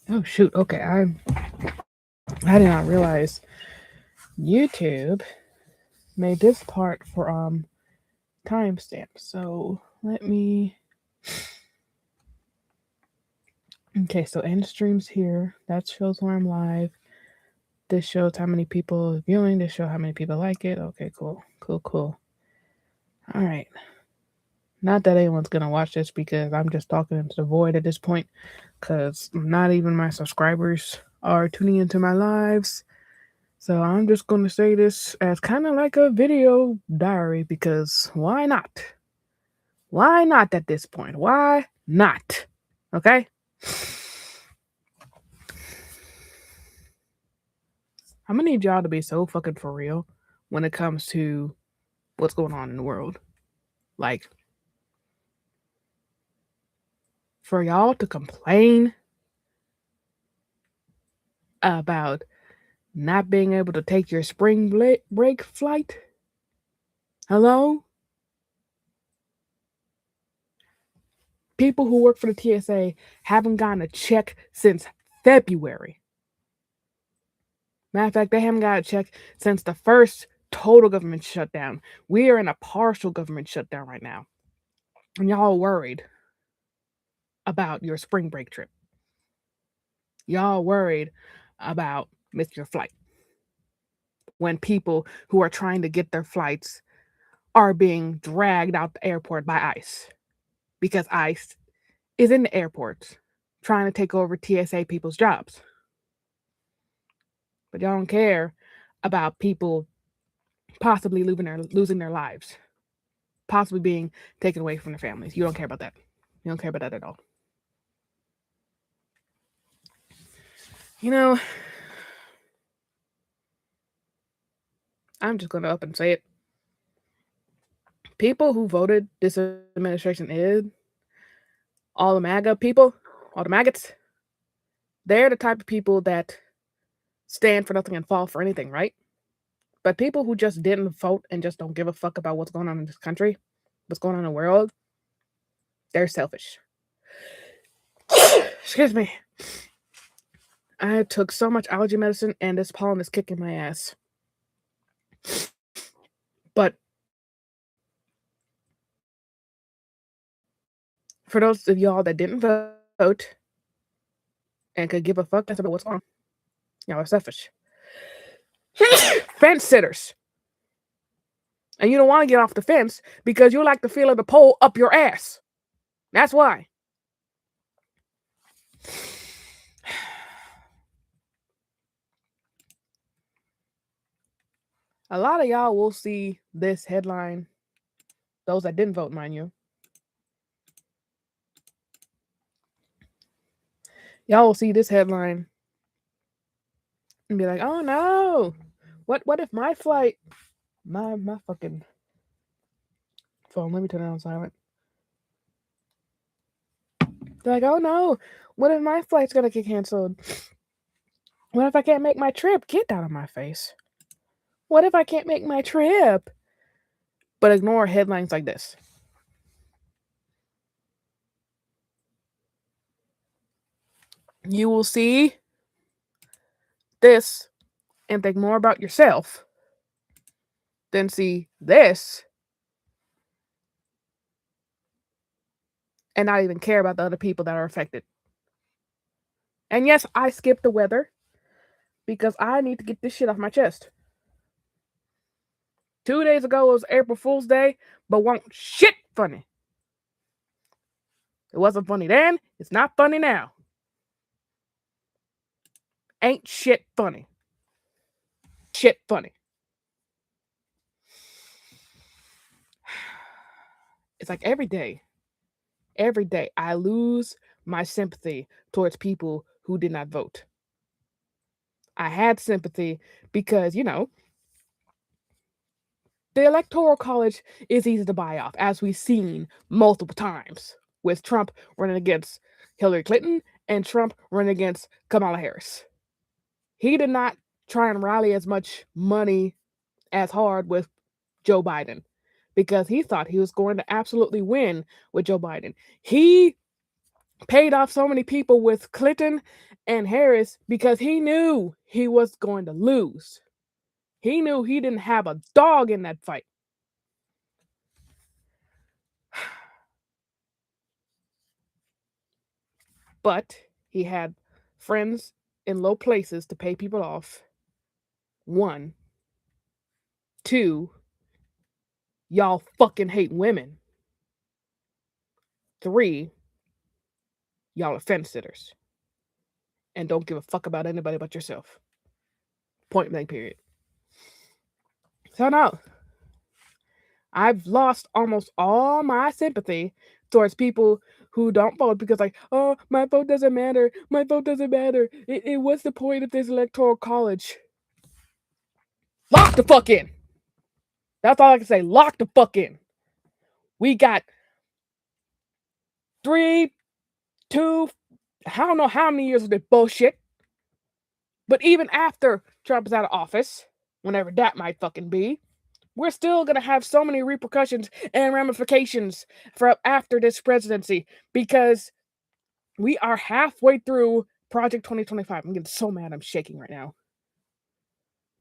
Oh shoot. Okay, I did not realize YouTube made this part for timestamp. So let me. Okay, so end streams here. That shows where I'm live. This shows how many people are viewing. This shows how many people like it. Okay, cool, cool, cool. All right. Not that anyone's gonna watch this because I'm just talking into the void at this point. Because not even my subscribers are tuning into my lives. So I'm just gonna say this as kind of like a video diary because why not? Why not at this point? Why not? Okay? I'm gonna need y'all to be so fucking for real when it comes to what's going on in the world. Like, for y'all to complain about not being able to take your spring break flight. Hello? People who work for the TSA haven't gotten a check since February. Matter of fact, they haven't got a check since the first total government shutdown. We are in a partial government shutdown right now. And y'all worried about your spring break trip. Y'all worried about missing your flight. When people who are trying to get their flights are being dragged out the airport by ICE. Because ICE is in the airports trying to take over TSA people's jobs. But y'all don't care about people possibly losing their lives, possibly being taken away from their families. You don't care about that. You don't care about that at all. You know, I'm just going to up and say it. People who voted this administration in, all the MAGA people, all the maggots, they're the type of people that stand for nothing and fall for anything, right? But people who just didn't vote and just don't give a fuck about what's going on in this country, what's going on in the world, they're selfish. Excuse me. I took so much allergy medicine and this pollen is kicking my ass. But for those of y'all that didn't vote and could give a fuck about what's on, y'all are selfish. Fence sitters. And you don't want to get off the fence because you like the feel of the pole up your ass. That's why. A lot of y'all will see this headline, those that didn't vote, mind you. Y'all will see this headline and be like, "Oh no, what if my flight, my fucking phone? Let me turn it on silent." They're like, "Oh no, what if my flight's gonna get canceled? What if I can't make my trip? Get out of my face. What if I can't make my trip?" But ignore headlines like this. You will see this and think more about yourself than see this and not even care about the other people that are affected. And yes, I skipped the weather because I need to get this shit off my chest. 2 days ago was April Fool's Day, but won't shit funny. It wasn't funny then, it's not funny now. Ain't shit funny. Shit funny. It's like every day I lose my sympathy towards people who did not vote. I had sympathy because, the Electoral College is easy to buy off, as we've seen multiple times, with Trump running against Hillary Clinton and Trump running against Kamala Harris. He did not try and rally as much money as hard with Joe Biden because he thought he was going to absolutely win with Joe Biden. He paid off so many people with Clinton and Harris because he knew he was going to lose. He knew he didn't have a dog in that fight. But he had friends in low places to pay people off. 1, 2, y'all fucking hate women. 3, y'all are fence sitters and don't give a fuck about anybody but yourself. Point blank, period. So no, I've lost almost all my sympathy towards people who don't vote because, like, oh, my vote doesn't matter. My vote doesn't matter. What's the point of this electoral college? Lock the fuck in. That's all I can say. Lock the fuck in. We got 3, 2, I don't know how many years of this bullshit. But even after Trump is out of office, whenever that might fucking be, we're still going to have so many repercussions and ramifications for after this presidency because we are halfway through Project 2025. I'm getting so mad I'm shaking right now.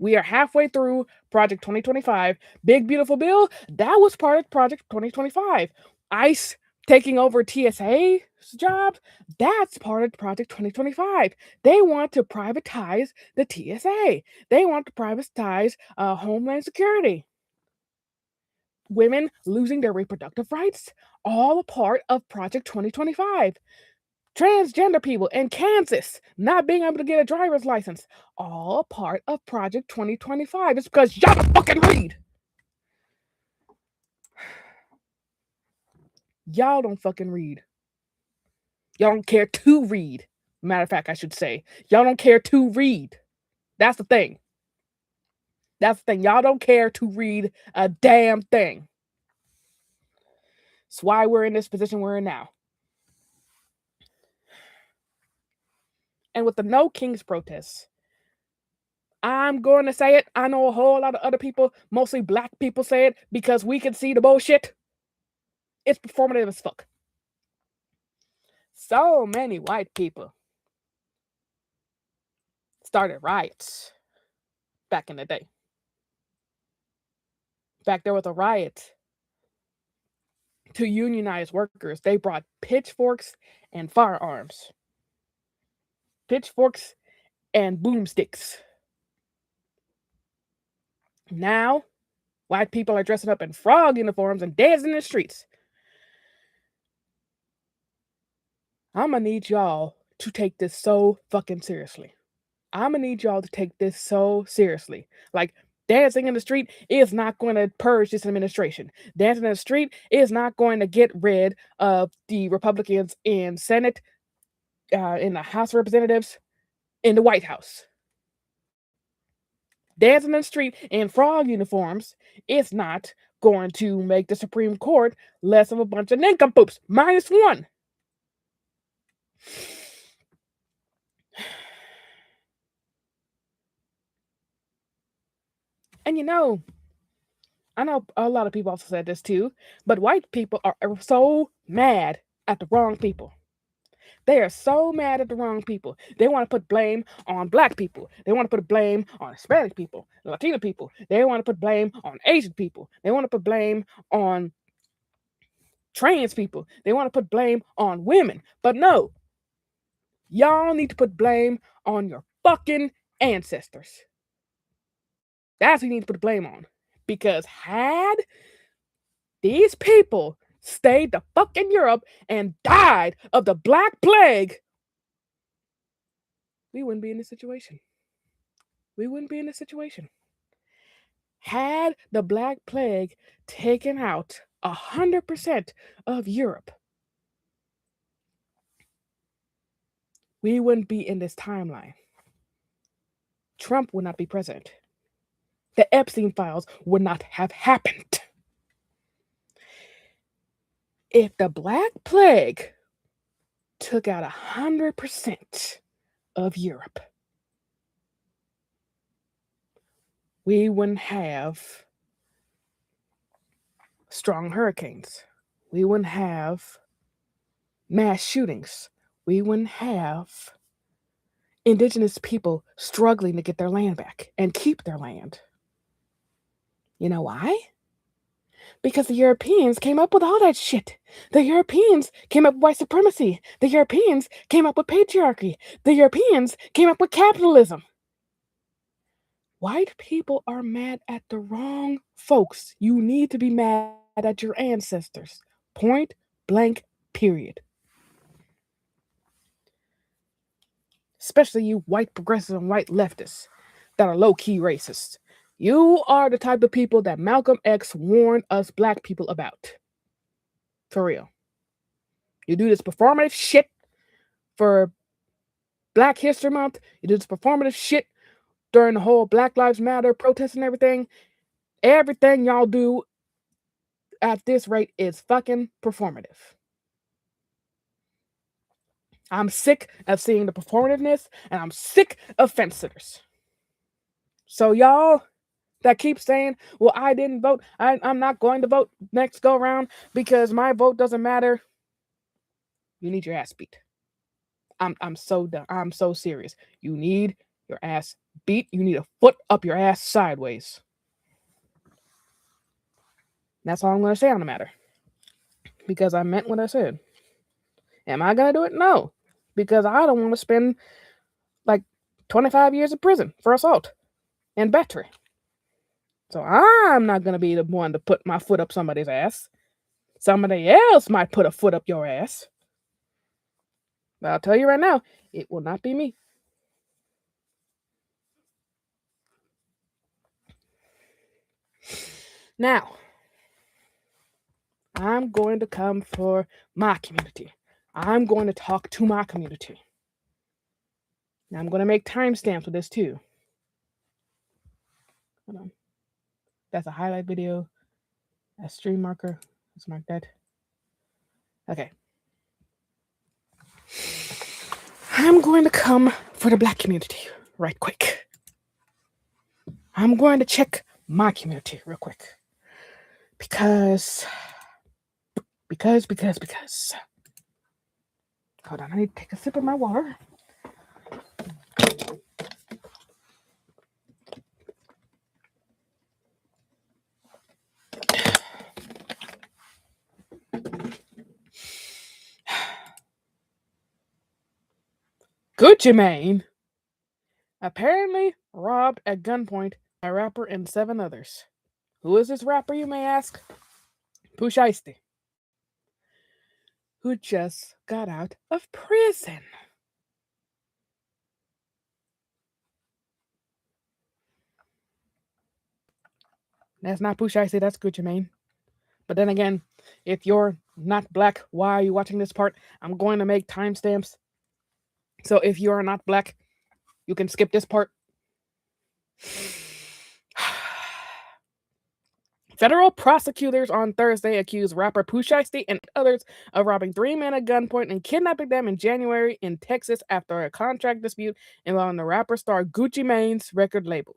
We are halfway through Project 2025. Big Beautiful Bill, that was part of Project 2025. ICE taking over TSA's job, that's part of Project 2025. They want to privatize the TSA. They want to privatize Homeland Security. Women losing their reproductive rights, all a part of Project 2025. Transgender people in Kansas not being able to get a driver's license, all a part of Project 2025. It's because y'all don't fucking read. Y'all don't fucking read. Y'all don't care to read. Matter of fact, I should say, y'all don't care to read. That's the thing. That's the thing. Y'all don't care to read a damn thing. That's why we're in this position we're in now. And with the No Kings protests, I'm going to say it. I know a whole lot of other people, mostly black people, say it because we can see the bullshit. It's performative as fuck. So many white people started riots back in the day. In fact, there was a riot to unionize workers. They brought pitchforks and firearms. Pitchforks and boomsticks. Now, white people are dressing up in frog uniforms and dancing in the streets. I'm gonna need y'all to take this so fucking seriously. I'm gonna need y'all to take this so seriously. Like, dancing in the street is not going to purge this administration. Dancing in the street is not going to get rid of the Republicans in Senate, in the House of Representatives, in the White House. Dancing in the street in frog uniforms is not going to make the Supreme Court less of a bunch of nincompoops. -1. And I know a lot of people also said this too, but white people are so mad at the wrong people. They are so mad at the wrong people. They want to put blame on black people. They want to put blame on Hispanic people, Latino people. They want to put blame on Asian people. They want to put blame on trans people. They want to put blame on women. But no, y'all need to put blame on your fucking ancestors. That's who you need to put blame on. Because had these people stayed the fuck in Europe and died of the Black Plague, we wouldn't be in this situation. We wouldn't be in this situation. Had the Black Plague taken out 100% of Europe, we wouldn't be in this timeline. Trump would not be president. The Epstein files would not have happened. If the Black Plague took out 100% of Europe, we wouldn't have strong hurricanes. We wouldn't have mass shootings. We wouldn't have indigenous people struggling to get their land back and keep their land. You know why? Because the Europeans came up with all that shit. The Europeans came up with white supremacy. The Europeans came up with patriarchy. The Europeans came up with capitalism. White people are mad at the wrong folks. You need to be mad at your ancestors. Point blank, period. Especially you white progressives and white leftists that are low key racist. You are the type of people that Malcolm X warned us black people about. For real. You do this performative shit for Black History Month. You do this performative shit during the whole Black Lives Matter protest and everything. Everything y'all do at this rate is fucking performative. I'm sick of seeing the performativeness, and I'm sick of fence sitters. So y'all that keep saying, well, I didn't vote, I'm not going to vote next go round because my vote doesn't matter, you need your ass beat. I'm so done. I'm so serious. You need your ass beat. You need a foot up your ass sideways. That's all I'm going to say on the matter. Because I meant what I said. Am I going to do it? No. Because I don't want to spend like 25 years in prison for assault and battery. So I'm not going to be the one to put my foot up somebody's ass. Somebody else might put a foot up your ass. But I'll tell you right now, it will not be me. Now, I'm going to come for my community. I'm going to talk to my community. Now, I'm going to make timestamps with this too. Hold on. That's a highlight video. A stream marker. Let's mark that. Okay. I'm going to come for the black community right quick. I'm going to check my community real quick. Because. Hold on, I need to take a sip of my water. Gucci Mane apparently robbed at gunpoint a rapper and 7 others. Who is this rapper, you may ask? Pooh Shiesty, who just got out of prison. That's not Pooh Shiesty, that's Gucci Mane. But then again, if you're not black, why are you watching this part? I'm going to make timestamps. So if you are not black, you can skip this part. Federal prosecutors on Thursday accused rapper Pooh Shiesty and others of robbing 3 men at gunpoint and kidnapping them in January in Texas after a contract dispute involving the rapper star Gucci Mane's record label.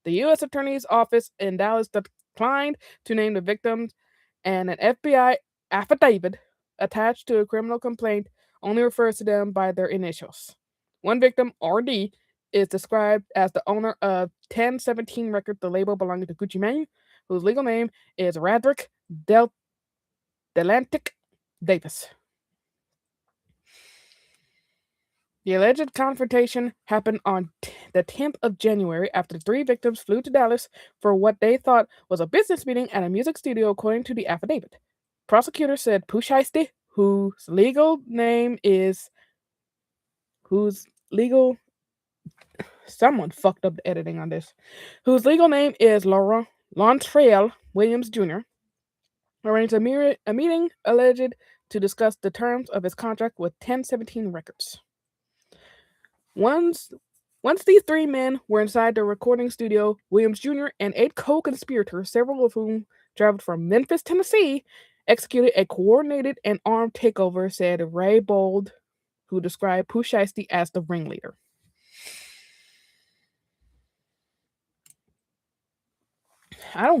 The U.S. Attorney's Office in Dallas declined to name the victims, and an FBI affidavit attached to a criminal complaint only refers to them by their initials. One victim, RD, is described as the owner of 1017 Records, the label belonging to Gucci Mane, whose legal name is Radrick Delantic Davis. The alleged confrontation happened on the 10th of January after the 3 victims flew to Dallas for what they thought was a business meeting at a music studio, according to the affidavit. Prosecutors said Pooh Shiesty, whose legal someone fucked up the editing on this, whose legal name is Lontrell Williams Jr., arranged a meeting alleged to discuss the terms of his contract with 1017 Records. Once these 3 men were inside the recording studio, Williams Jr. and 8 co-conspirators, several of whom traveled from Memphis, Tennessee, executed a coordinated and armed takeover, said Ray Bold, who described Pooh Shiesty as the ringleader. I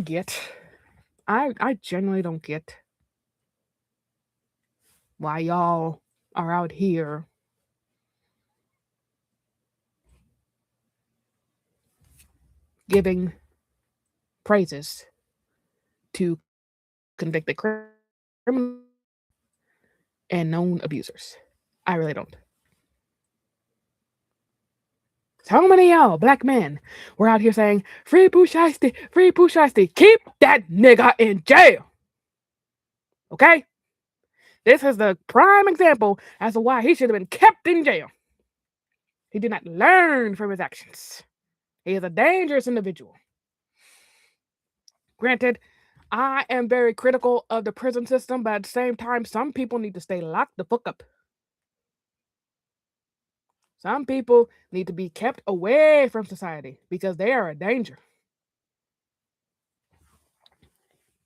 genuinely don't get why y'all are out here giving praises to convicted criminals and known abusers. I really don't. So many of y'all black men were out here saying, free Pooh Shiesty, free Pooh Shiesty, keep that nigga in jail. Okay? This is the prime example as to why he should have been kept in jail. He did not learn from his actions. He is a dangerous individual. Granted, I am very critical of the prison system, but at the same time, some people need to stay locked the fuck up. Some people need to be kept away from society because they are a danger.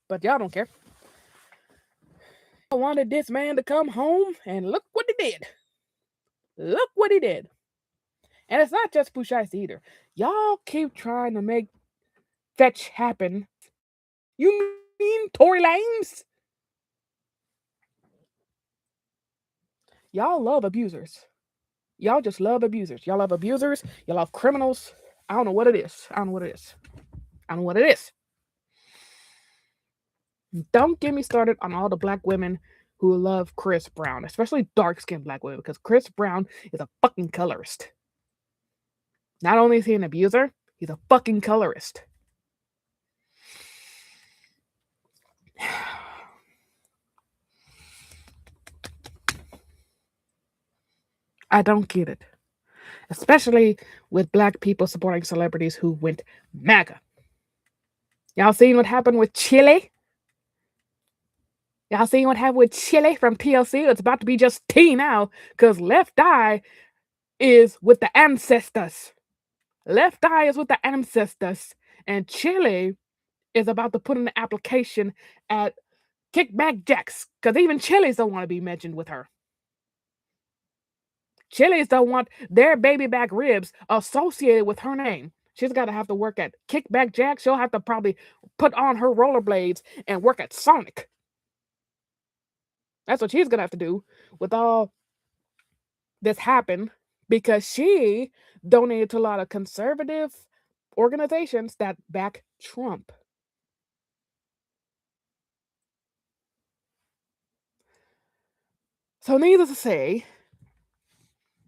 But y'all don't care. I wanted this man to come home, and look what he did. Look what he did. And it's not just Pooh Shiesty either. Y'all keep trying to make fetch happen. You mean Tory Lanez? Y'all love abusers. Y'all just love abusers. Y'all love abusers. Y'all love criminals. I don't know what it is. I don't know what it is. I don't know what it is. Don't get me started on all the black women who love Chris Brown, especially dark-skinned black women, because Chris Brown is a fucking colorist. Not only is he an abuser, he's a fucking colorist. I don't get it. Especially with black people supporting celebrities who went MAGA. Y'all seen what happened with Chile? Y'all seen what happened with Chile from TLC? It's about to be just T now, because Left Eye is with the ancestors. Left Eye is with the ancestors. And Chile is about to put in an application at Kickback Jacks, because even Chile's don't want to be mentioned with her. Chile's don't want their baby back ribs associated with her name. She's got to have to work at Kickback Jack. She'll have to probably put on her rollerblades and work at Sonic. That's what she's going to have to do with all this happen, because she donated to a lot of conservative organizations that back Trump. So needless to say,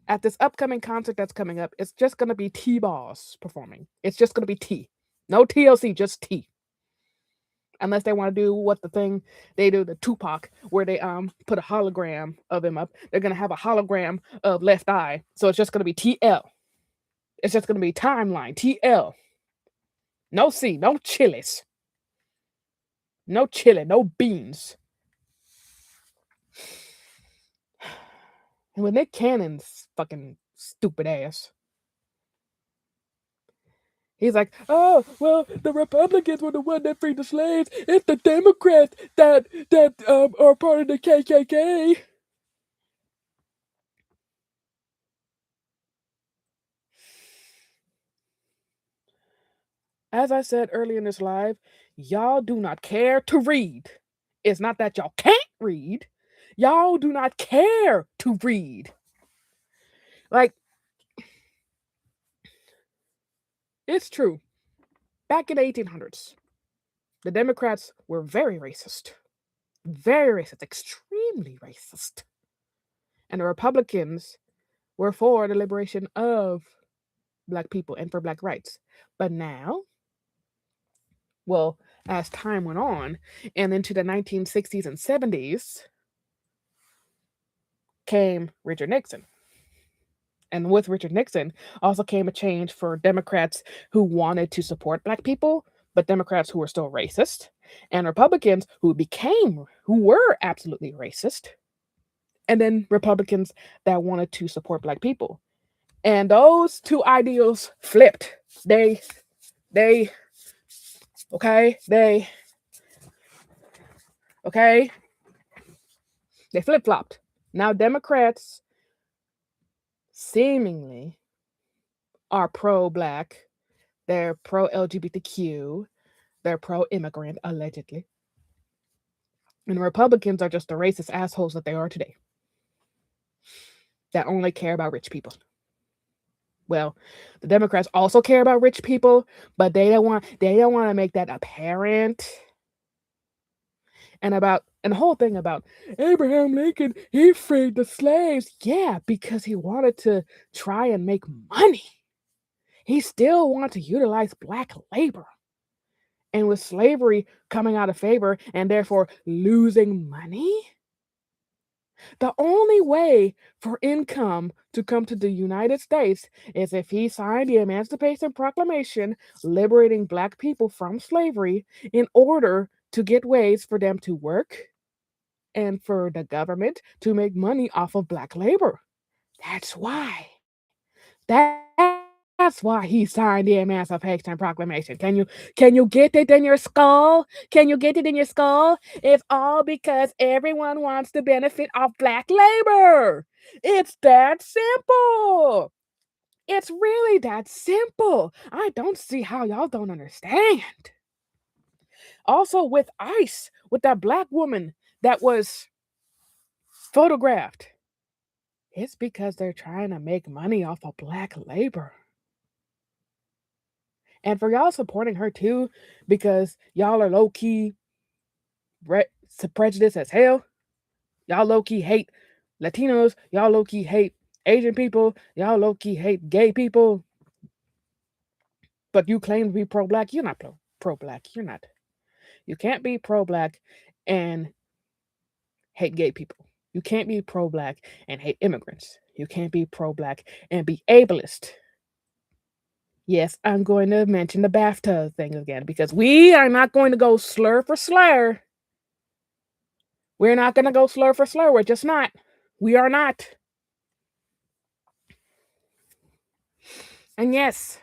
at this upcoming concert that's coming up, it's just going to be T-Boss performing. It's just going to be T. No TLC, just T. Unless they want to do what the thing they do, the Tupac, where they put a hologram of him up. They're going to have a hologram of Left Eye. So it's just going to be TL. It's just going to be Timeline, TL. No C, no chilies. No chili, no beans. And with Nick Cannon's fucking stupid ass, he's like, oh, well, the Republicans were the one that freed the slaves. It's the Democrats that are part of the KKK. As I said earlier in this live, y'all do not care to read. It's not that y'all can't read. Y'all do not care to read. Like, it's true. Back in the 1800s, the Democrats were very racist. Very racist. Extremely racist. And the Republicans were for the liberation of black people and for black rights. But now, well, as time went on and into the 1960s and 70s, came Richard Nixon. And with Richard Nixon also came a change for Democrats who wanted to support black people, but Democrats who were still racist, and Republicans who were absolutely racist, and then Republicans that wanted to support black people. And those two ideals flipped. They flip-flopped. Now Democrats seemingly are pro-black, they're pro-LGBTQ, they're pro-immigrant, allegedly. And Republicans are just the racist assholes that they are today, that only care about rich people. Well, the Democrats also care about rich people, but they don't want to make that apparent. And the whole thing about Abraham Lincoln, he freed the slaves. Yeah, because he wanted to try and make money. He still wanted to utilize black labor. And with slavery coming out of favor and therefore losing money, the only way for income to come to the United States is if he signed the Emancipation Proclamation liberating black people from slavery in order to get ways for them to work and for the government to make money off of black labor. That's why. That's why he signed the Emancipation Proclamation. Can you get it in your skull? Can you get it in your skull? It's all because everyone wants to benefit off black labor. It's that simple. It's really that simple. I don't see how y'all don't understand. Also, with ICE, with that black woman that was photographed, it's because they're trying to make money off of black labor. And for y'all supporting her too, because y'all are low key prejudiced as hell. Y'all low key hate Latinos. Y'all low key hate Asian people. Y'all low key hate gay people. But you claim to be pro black. You're not pro black. You're not. You can't be pro black and hate gay people. You can't be pro black and hate immigrants. You can't be pro black and be ableist. Yes, I'm going to mention the bathtub thing again because we are not going to go slur for slur. We're not going to go slur for slur. We're just not. We are not. And yes,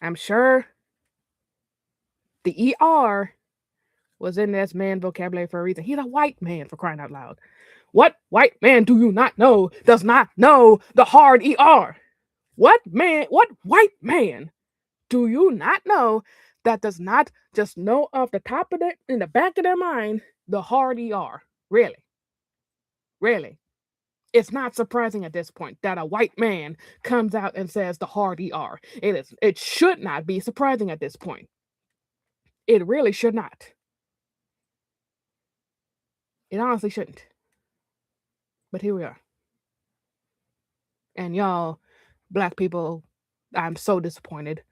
I'm sure the ER was in this man vocabulary for a reason. He's a white man, for crying out loud. What white man do you not know does not know the hard ER? What white man do you not know that does not just know off the top of it, in the back of their mind, the hard ER? Really? Really? It's not surprising at this point that a white man comes out and says the hard ER. It should not be surprising at this point. It really should not. It honestly shouldn't. But here we are. And y'all, black people, I'm so disappointed.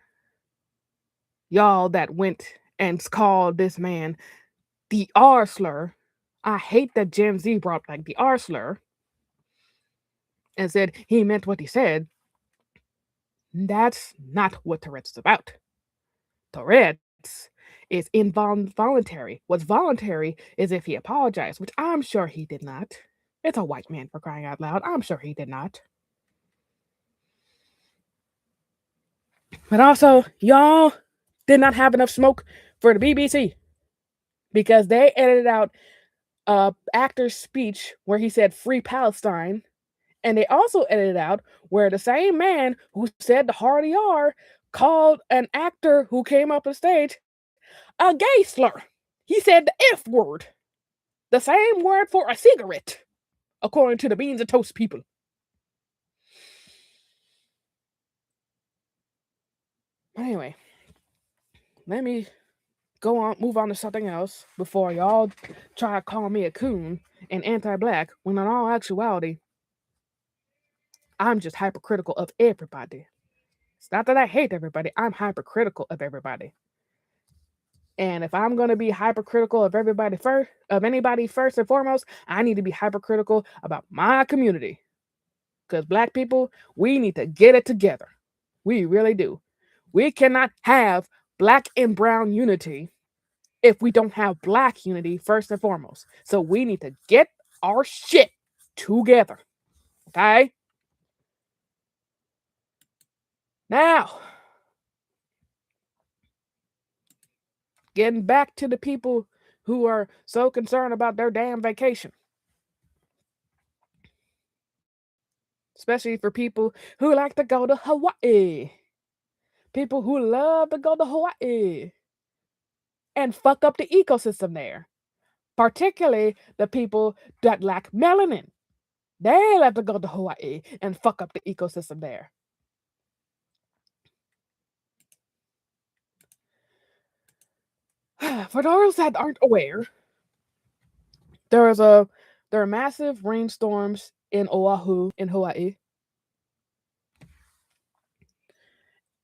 Y'all that went and called this man the R slur. I hate that Gen Z brought like the R slur and said he meant what he said. That's not what Tourette's is about. Tourette's is involuntary. What's voluntary is if he apologized, which I'm sure he did not. It's a white man, for crying out loud. I'm sure he did not. But also, y'all did not have enough smoke for the BBC because they edited out actor's speech where he said free Palestine. And they also edited out where the same man who said the hard ER called an actor who came up on stage a gay slur. He said the F word, the same word for a cigarette, according to the Beans and Toast people. Anyway, let me move on to something else before y'all try to call me a coon and anti-black when in all actuality, I'm just hypercritical of everybody. It's not that I hate everybody, I'm hypercritical of everybody. And if I'm going to be hypercritical of anybody first and foremost, I need to be hypercritical about my community. Because black people, we need to get it together. We really do. We cannot have black and brown unity if we don't have black unity first and foremost. So we need to get our shit together. Okay? Now, getting back to the people who are so concerned about their damn vacation. Especially for people who like to go to Hawaii. People who love to go to Hawaii and fuck up the ecosystem there. Particularly the people that lack melanin. They love to go to Hawaii and fuck up the ecosystem there. For those that aren't aware, there is a there are massive rainstorms in Oahu in Hawaii.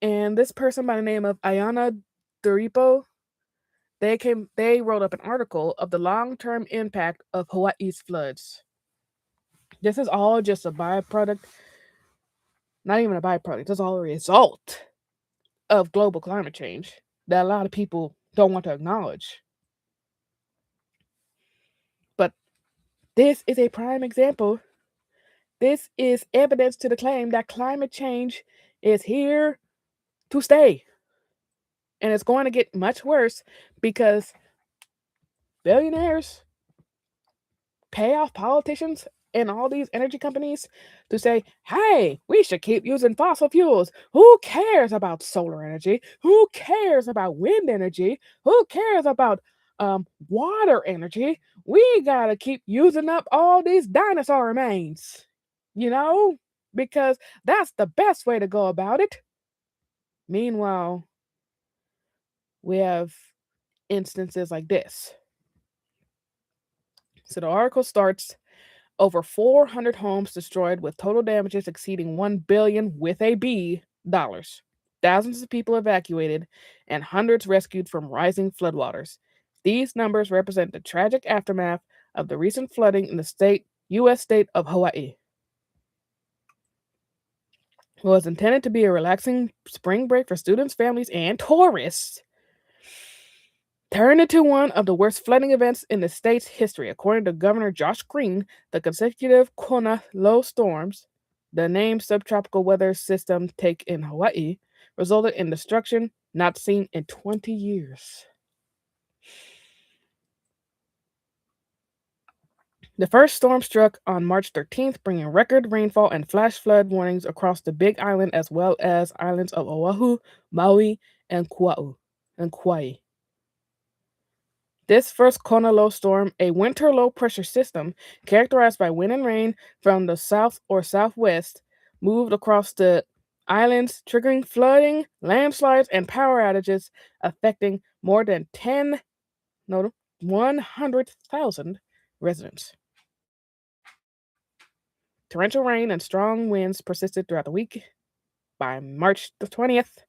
And this person by the name of Ayana Duripo, they wrote up an article of the long-term impact of Hawaii's floods. This is all just a byproduct, not even a byproduct, it's all a result of global climate change that a lot of people don't want to acknowledge. But this is a prime example. This is evidence to the claim that climate change is here to stay. And it's going to get much worse because billionaires pay off politicians and all these energy companies to say, hey, we should keep using fossil fuels. Who cares about solar energy? Who cares about wind energy? Who cares about water energy? We gotta keep using up all these dinosaur remains, you know, because that's the best way to go about it. Meanwhile, we have instances like this. So the article starts: over 400 homes destroyed with total damages exceeding 1 billion with a B dollars. Thousands of people evacuated and hundreds rescued from rising floodwaters. These numbers represent the tragic aftermath of the recent flooding in the US state of Hawaii. It was intended to be a relaxing spring break for students, families, and tourists, turned into one of the worst flooding events in the state's history. According to Governor Josh Green, the consecutive Kona low storms, the named subtropical weather system take in Hawaii, resulted in destruction not seen in 20 years. The first storm struck on March 13th, bringing record rainfall and flash flood warnings across the Big Island as well as islands of Oahu, Maui, and Kauai. This first Kona low storm, a winter low pressure system characterized by wind and rain from the south or southwest, moved across the islands, triggering flooding, landslides, and power outages, affecting more than 100,000 residents. Torrential rain and strong winds persisted throughout the week. By March the 20th,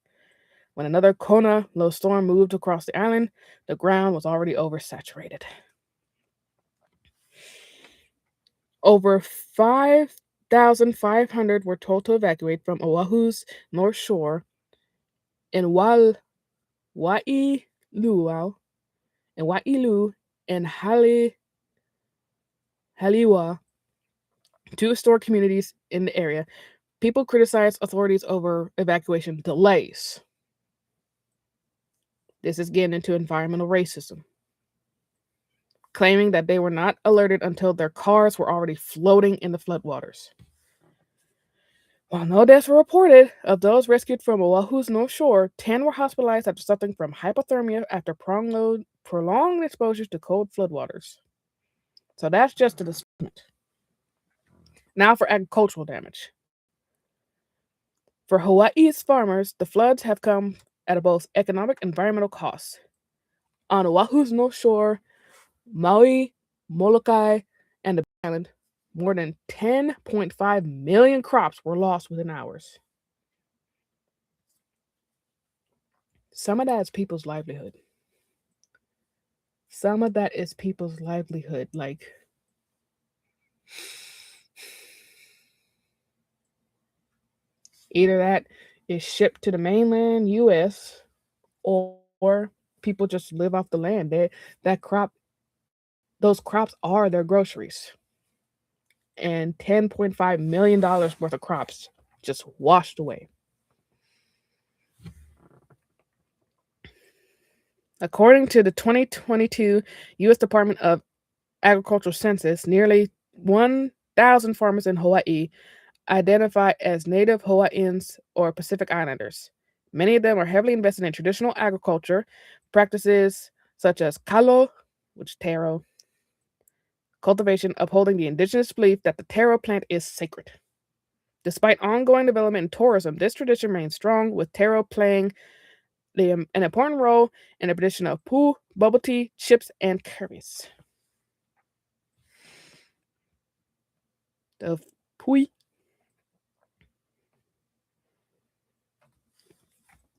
when another Kona low storm moved across the island, the ground was already oversaturated. Over 5,500 were told to evacuate from Oahu's north shore in Wailuau and Haliwa, two historic communities in the area. People criticized authorities over evacuation delays. This is getting into environmental racism, claiming that they were not alerted until their cars were already floating in the floodwaters. While no deaths were reported of those rescued from Oahu's north shore, 10 were hospitalized after suffering from hypothermia after prolonged exposure to cold floodwaters. So that's just a displacement. Now for agricultural damage. For Hawaii's farmers, the floods have come at a both economic and environmental cost. On Oahu's north shore, Maui, Molokai, and the island, more than 10.5 million crops were lost within hours. Some of that is people's livelihood. Like, either that is shipped to the mainland US or people just live off the land. Those crops are their groceries. And $10.5 million worth of crops just washed away. According to the 2022 U.S. Department of Agricultural Census, nearly 1,000 farmers in Hawaii identify as native Hawaiians or Pacific Islanders. Many of them are heavily invested in traditional agriculture practices such as kalo, which is taro, cultivation, upholding the indigenous belief that the taro plant is sacred. Despite ongoing development in tourism, this tradition remains strong, with taro playing an important role in the production of poo, bubble tea, chips, and curries. The pui.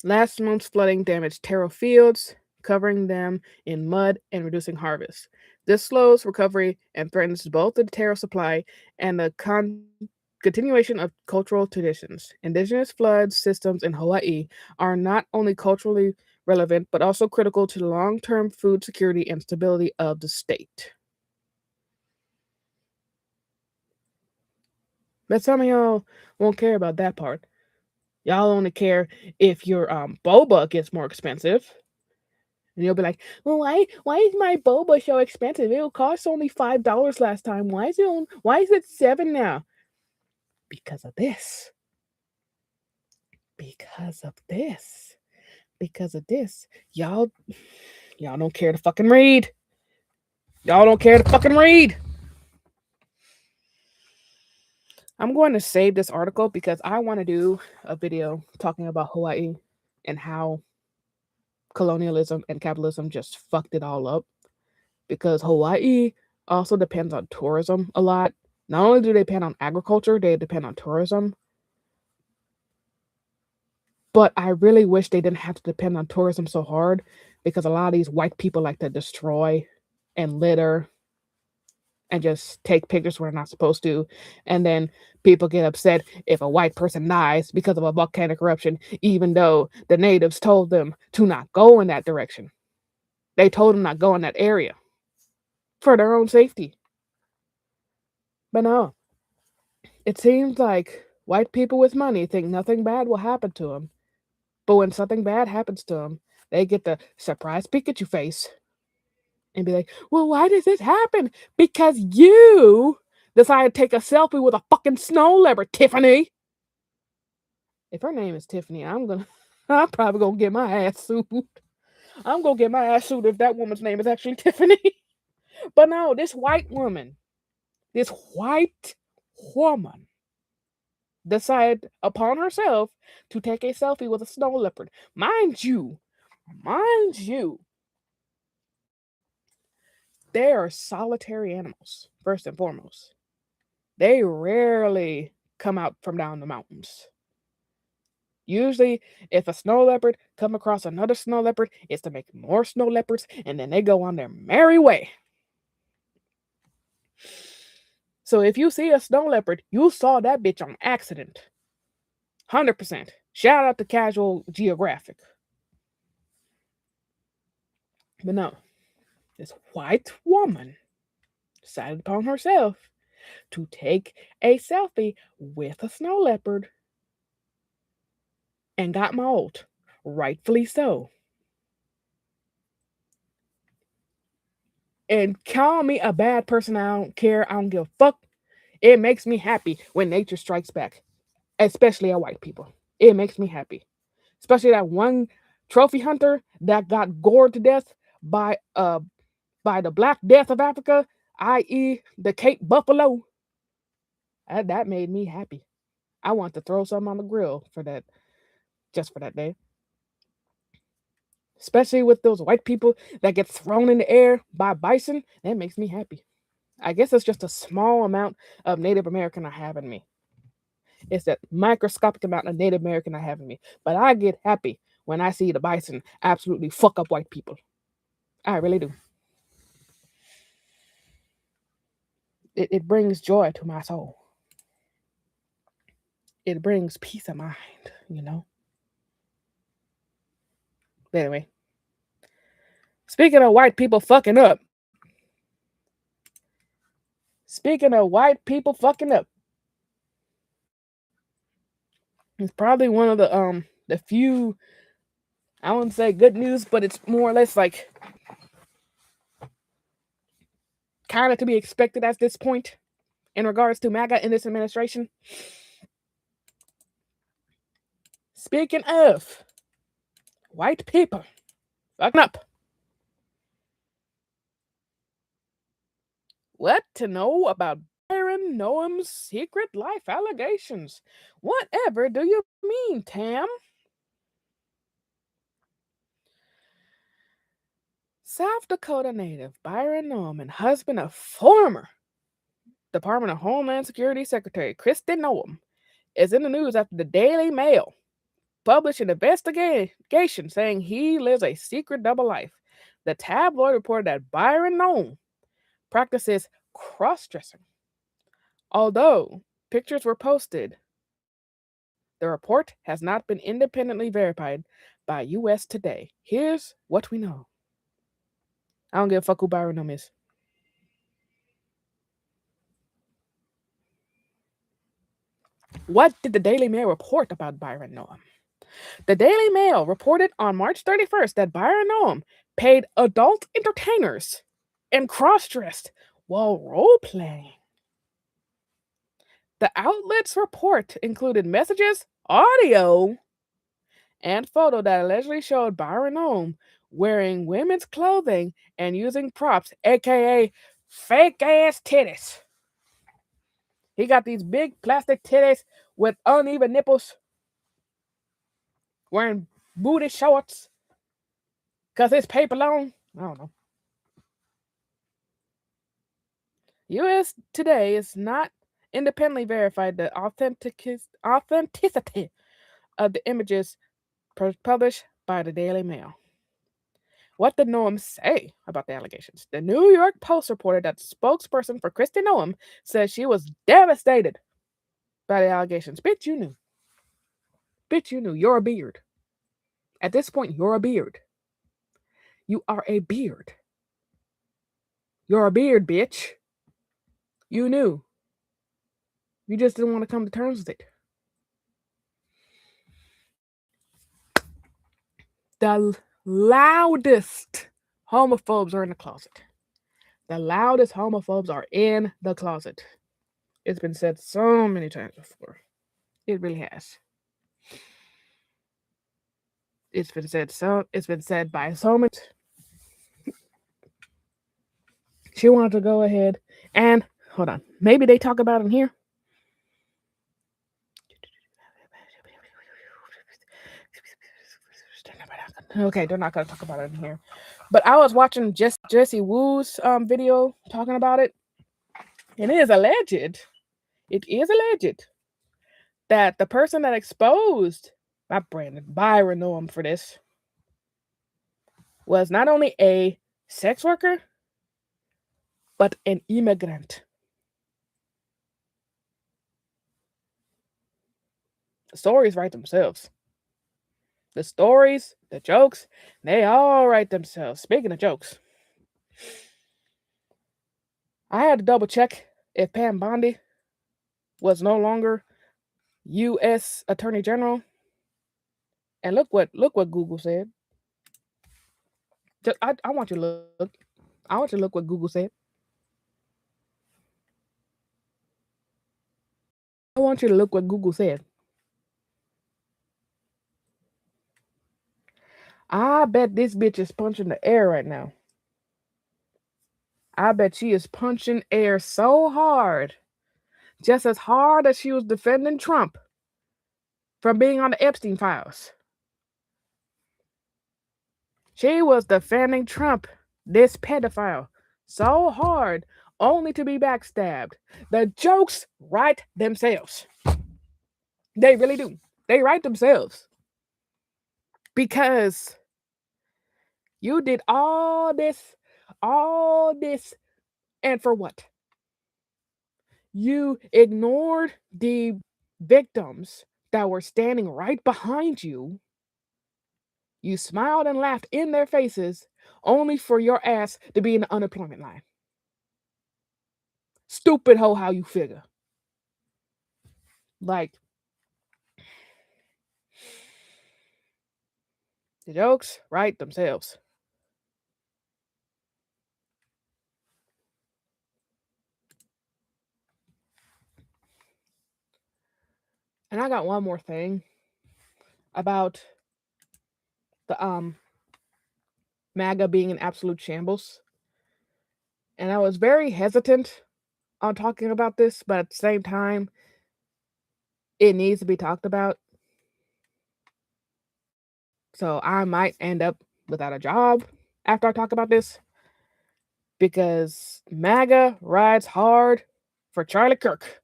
Last month's flooding damaged taro fields, covering them in mud and reducing harvest. This slows recovery and threatens both the taro supply and the continuation of cultural traditions. Indigenous flood systems in Hawaii are not only culturally relevant, but also critical to the long term food security and stability of the state. But some of y'all won't care about that part. Y'all only care if your boba gets more expensive. And you'll be like, well, why is my boba so expensive? It cost only $5 last time. Why is it $7 now? Because of this. Because of this. Because of this. Y'all don't care to fucking read. Y'all don't care to fucking read. I'm going to save this article because I want to do a video talking about Hawaii and how colonialism and capitalism just fucked it all up. Because Hawaii also depends on tourism a lot. Not only do they depend on agriculture, they depend on tourism. But I really wish they didn't have to depend on tourism so hard, because a lot of these white people like to destroy and litter and just take pictures where they're not supposed to. And then people get upset if a white person dies because of a volcanic eruption, even though the natives told them to not go in that direction. They told them not go in that area for their own safety. But no, it seems like white people with money think nothing bad will happen to them. But when something bad happens to them, they get the surprise Pikachu face and be like, well, why does this happen? Because you decided to take a selfie with a fucking snow leopard, Tiffany. If her name is Tiffany, I'm probably gonna get my ass sued. I'm gonna get my ass sued if that woman's name is actually Tiffany. But no, this white woman decided upon herself to take a selfie with a snow leopard. Mind you, they are solitary animals, first and foremost. They rarely come out from down the mountains. Usually, if a snow leopard come across another snow leopard, it's to make more snow leopards, and then they go on their merry way. So if you see a snow leopard, you saw that bitch on accident. 100%. Shout out to Casual Geographic. But no, this white woman decided upon herself to take a selfie with a snow leopard and got mauled. Rightfully so. And call me a bad person, I don't care. I don't give a fuck. It makes me happy when nature strikes back, especially at white people. It makes me happy. Especially that one trophy hunter that got gored to death by the Black Death of Africa, i.e. the Cape Buffalo. That made me happy. I want to throw something on the grill for that, just for that day. Especially with those white people that get thrown in the air by bison, that makes me happy. I guess it's just a small amount of Native American I have in me. It's that microscopic amount of Native American I have in me. But I get happy when I see the bison absolutely fuck up white people. I really do. It brings joy to my soul. It brings peace of mind, you know? But anyway, speaking of white people fucking up, it's probably one of the few, I wouldn't say good news, but it's more or less like kind of to be expected at this point in regards to MAGA in this administration. Speaking of white people fucking up, What to know about Byron Noam's secret life allegations? Whatever do you mean, Tam? South Dakota native Byron Noam and husband of former Department of Homeland Security Secretary Kristen Noam is in the news after the Daily Mail published an investigation saying he lives a secret double life. The tabloid reported that Byron Noam practices cross dressing. Although pictures were posted, the report has not been independently verified by US Today. Here's what we know. I don't give a fuck who Byron Noam is. What did the Daily Mail report about Byron Noam? The Daily Mail reported on March 31st that Byron Noam paid adult entertainers and cross-dressed while role-playing. The outlet's report included messages, audio, and photo that allegedly showed Byron Noam wearing women's clothing and using props, aka fake ass titties. He got these big plastic titties with uneven nipples, wearing booty shorts, because it's paper long. I don't know. US Today is not independently verified the authenticity of the images published by the Daily Mail. What did Noam say about the allegations? The New York Post reported that the spokesperson for Kristi Noam said she was devastated by the allegations. Bitch, you knew. Bitch, you knew. You're a beard. At this point, you're a beard. You are a beard. You're a beard, bitch. You knew. You just didn't want to come to terms with it. The loudest homophobes are in the closet. The loudest homophobes are in the closet. It's been said so many times before. It really has. It's been said by so many. She wanted to go ahead and hold on. Maybe they talk about it in here. Okay, they're not gonna talk about it in here. But I was watching Jesse Wu's video talking about it, and it is alleged that the person that exposed Byron Noam for this was not only a sex worker, but an immigrant. The stories write themselves. The stories, the jokes, they all write themselves. Speaking of jokes, I had to double check if Pam Bondi was no longer U.S. Attorney General. And look what Google said. I want you to look. I want you to look what Google said. I want you to look what Google said. I bet this bitch is punching the air right now. I bet she is punching air so hard, just as hard as she was defending Trump from being on the Epstein files. She was defending Trump, this pedophile, so hard only to be backstabbed. The jokes write themselves. They really do. They write themselves. Because you did all this, and for what? You ignored the victims that were standing right behind you. You smiled and laughed in their faces only for your ass to be in the unemployment line. Stupid hoe, how you figure. Like, the jokes write themselves. And I got one more thing about the MAGA being an absolute shambles. And I was very hesitant on talking about this, but at the same time, it needs to be talked about. So I might end up without a job after I talk about this because MAGA rides hard for Charlie Kirk.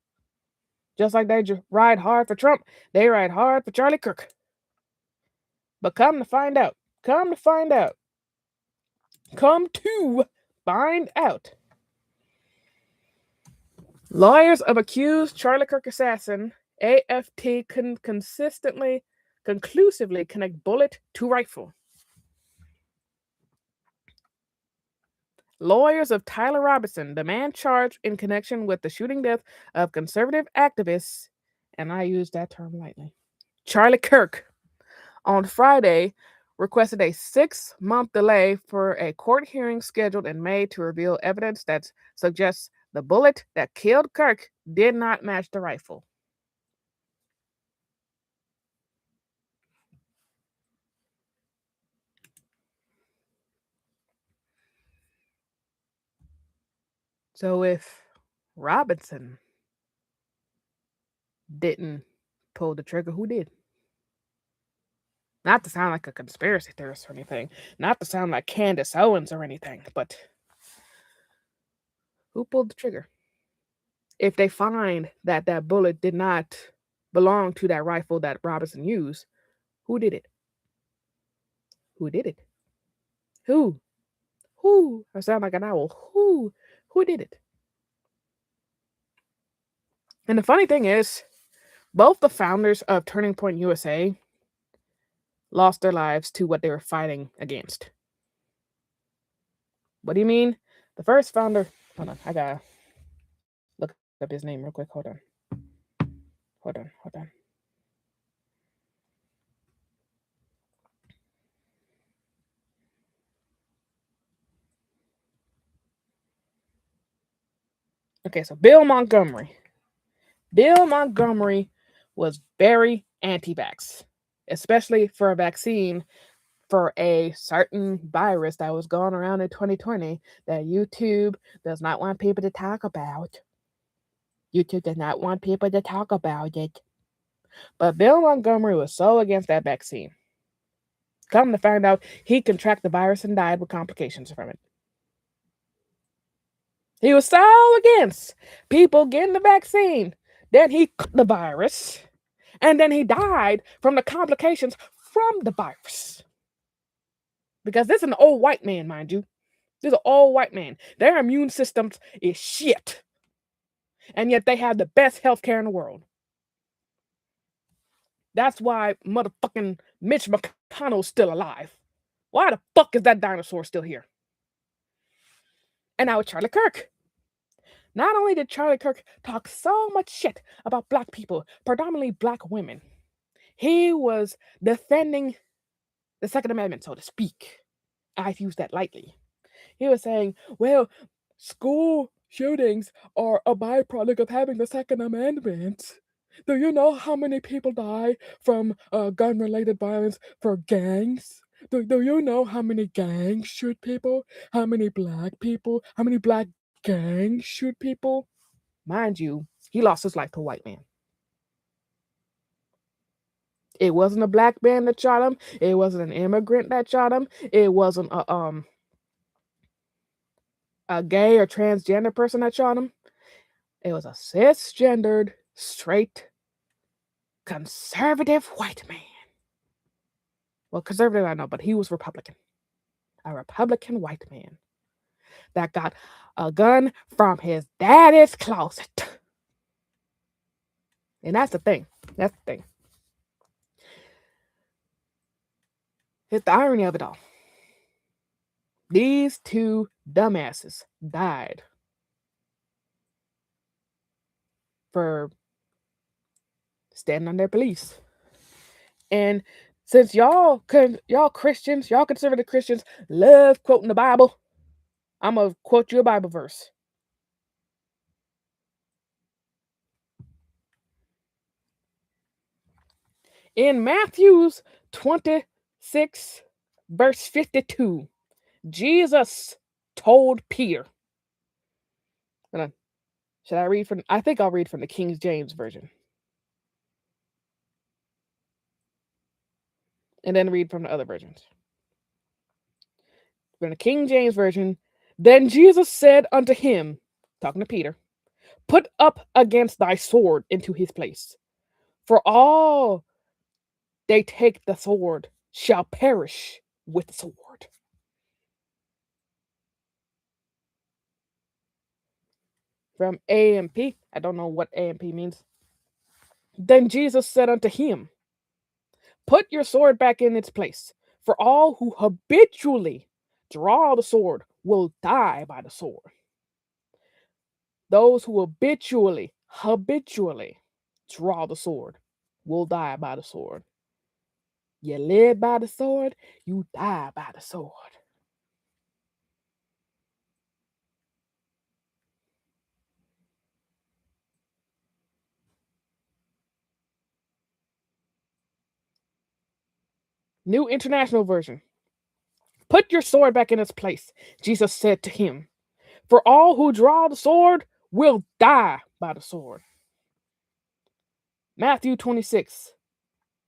Just like they ride hard for Trump, they ride hard for Charlie Kirk. But come to find out, come to find out, come to find out. Lawyers of accused Charlie Kirk assassin, AFT can conclusively connect bullet to rifle. Lawyers of Tyler Robinson, the man charged in connection with the shooting death of conservative activists, and I use that term lightly, Charlie Kirk, on Friday requested a 6-month delay for a court hearing scheduled in May to reveal evidence that suggests the bullet that killed Kirk did not match the rifle. So if Robinson didn't pull the trigger, who did? Not to sound like a conspiracy theorist or anything, not to sound like Candace Owens or anything, but who pulled the trigger? If they find that that bullet did not belong to that rifle that Robinson used, who did it? Who did it? Who? Who? I sound like an owl. Who? Who did it? And the funny thing is, both the founders of Turning Point USA lost their lives to what they were fighting against. What do you mean? The first founder, hold on, I gotta look up his name real quick. Hold on. Okay, so Bill Montgomery. Bill Montgomery was very anti-vax, especially for a vaccine for a certain virus that was going around in 2020 that YouTube does not want people to talk about. YouTube does not want people to talk about it. But Bill Montgomery was so against that vaccine. Come to find out, he contracted the virus and died with complications from it. He was so against people getting the vaccine. Then he caught the virus, and then he died from the complications from the virus. Because this is an old white man, mind you. This is an old white man. Their immune systems is shit. And yet they have the best healthcare in the world. That's why motherfucking Mitch McConnell's still alive. Why the fuck is that dinosaur still here? And now it's Charlie Kirk. Not only did Charlie Kirk talk so much shit about black people, predominantly black women, he was defending the Second Amendment, so to speak. I've used that lightly. He was saying, well, school shootings are a byproduct of having the Second Amendment. Do you know how many people die from gun-related violence for gangs? Do you know how many gangs shoot people? How many black people? How many black gangs shoot people? Mind you, he lost his life to a white man. It wasn't a black man that shot him. It wasn't an immigrant that shot him. It wasn't a gay or transgender person that shot him. It was a cisgendered, straight, conservative white man. Well, conservative, I know, but he was Republican. A Republican white man that got a gun from his daddy's closet. And that's the thing. That's the thing. It's the irony of it all. These two dumbasses died for standing on their beliefs. And since y'all Christians, y'all conservative Christians, love quoting the Bible, I'm going to quote you a Bible verse. In Matthew's 26, verse 52, Jesus told Peter, Hold on. Should I read from? I think I'll read from the King James version, and then read from the other versions. From the King James version, then Jesus said unto him, talking to Peter, put up against thy sword into his place. For all they take the sword shall perish with the sword. From AMP, I don't know what AMP means. Then Jesus said unto him, put your sword back in its place, for all who habitually draw the sword will die by the sword. Those who habitually draw the sword will die by the sword. You live by the sword, you die by the sword. New International Version. Put your sword back in its place, Jesus said to him. For all who draw the sword will die by the sword. Matthew 26,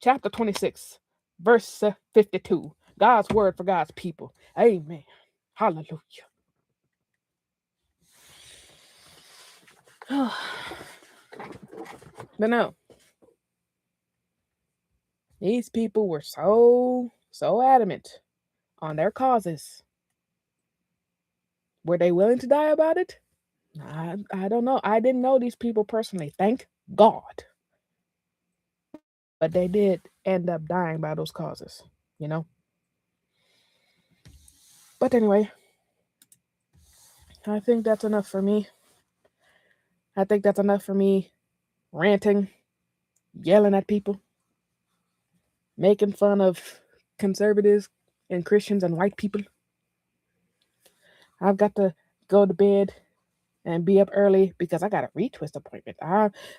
chapter 26, verse 52. God's word for God's people. Amen. Hallelujah. But no, these people were so adamant on their causes. Were they willing to die about it? I don't know. I didn't know these people personally. Thank God. But they did end up dying by those causes, you know? But anyway, I think that's enough for me. I think that's enough for me ranting, yelling at people, making fun of conservatives and Christians and white people. I've got to go to bed and be up early because I got a retwist appointment.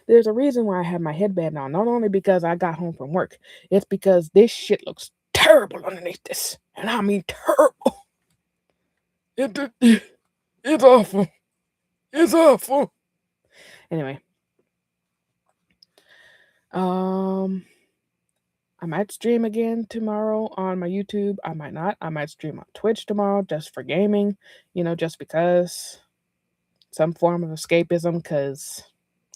There's a reason why I have my headband on, not only because I got home from work, it's because this shit looks terrible underneath this. And I mean terrible. It's awful. It's awful. Anyway. I might stream again tomorrow on my YouTube. I might not. I might stream on Twitch tomorrow just for gaming, just because. Some form of escapism, because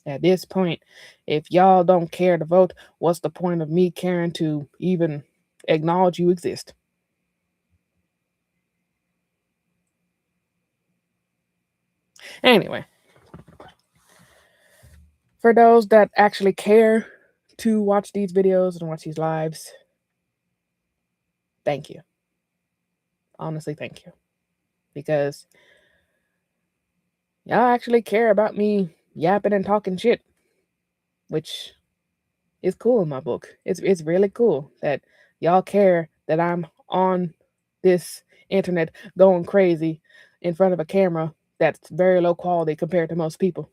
at this point, if y'all don't care to vote, what's the point of me caring to even acknowledge you exist? Anyway, for those that actually care to watch these videos and watch these lives, thank you. Honestly, thank you. Because y'all actually care about me yapping and talking shit, which is cool in my book. It's really cool that y'all care that I'm on this internet going crazy in front of a camera that's very low quality compared to most people,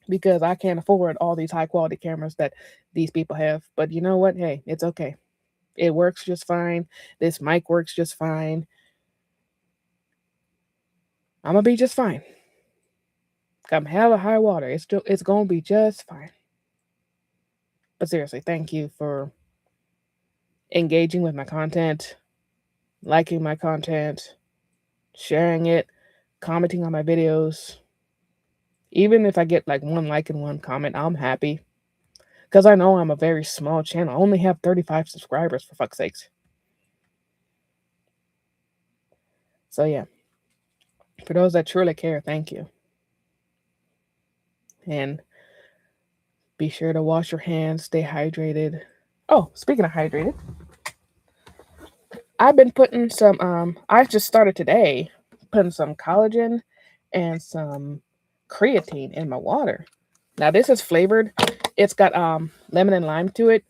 because I can't afford all these high quality cameras that these people have. But you know what? Hey, it's okay. It works just fine. This mic works just fine. I'm gonna be just fine. Come hell or high water, it's gonna be just fine. But seriously, thank you for engaging with my content, liking my content, sharing it, commenting on my videos. Even if I get like one like and one comment, I'm happy. Because I know I'm a very small channel. I only have 35 subscribers, for fuck's sakes. So yeah. For those that truly care, thank you. And be sure to wash your hands, stay hydrated. Oh, speaking of hydrated, I've been putting some, I just started today putting some collagen and some creatine in my water. Now this is flavored. It's got lemon and lime to it.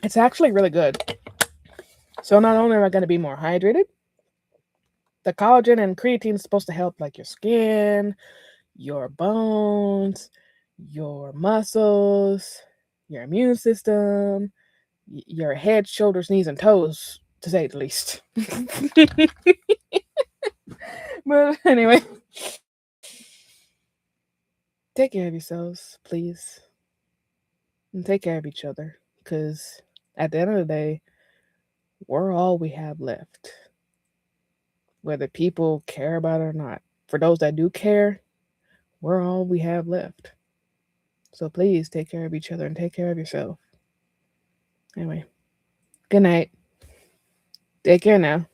It's actually really good. So not only am I going to be more hydrated, the collagen and creatine is supposed to help like your skin, your bones, your muscles, your immune system, your head, shoulders, knees, and toes, to say the least. But Anyway, take care of yourselves, please. And take care of each other. Because at the end of the day, we're all we have left. Whether people care about it or not. For those that do care, we're all we have left. So please take care of each other and take care of yourself. Anyway, good night. Take care now.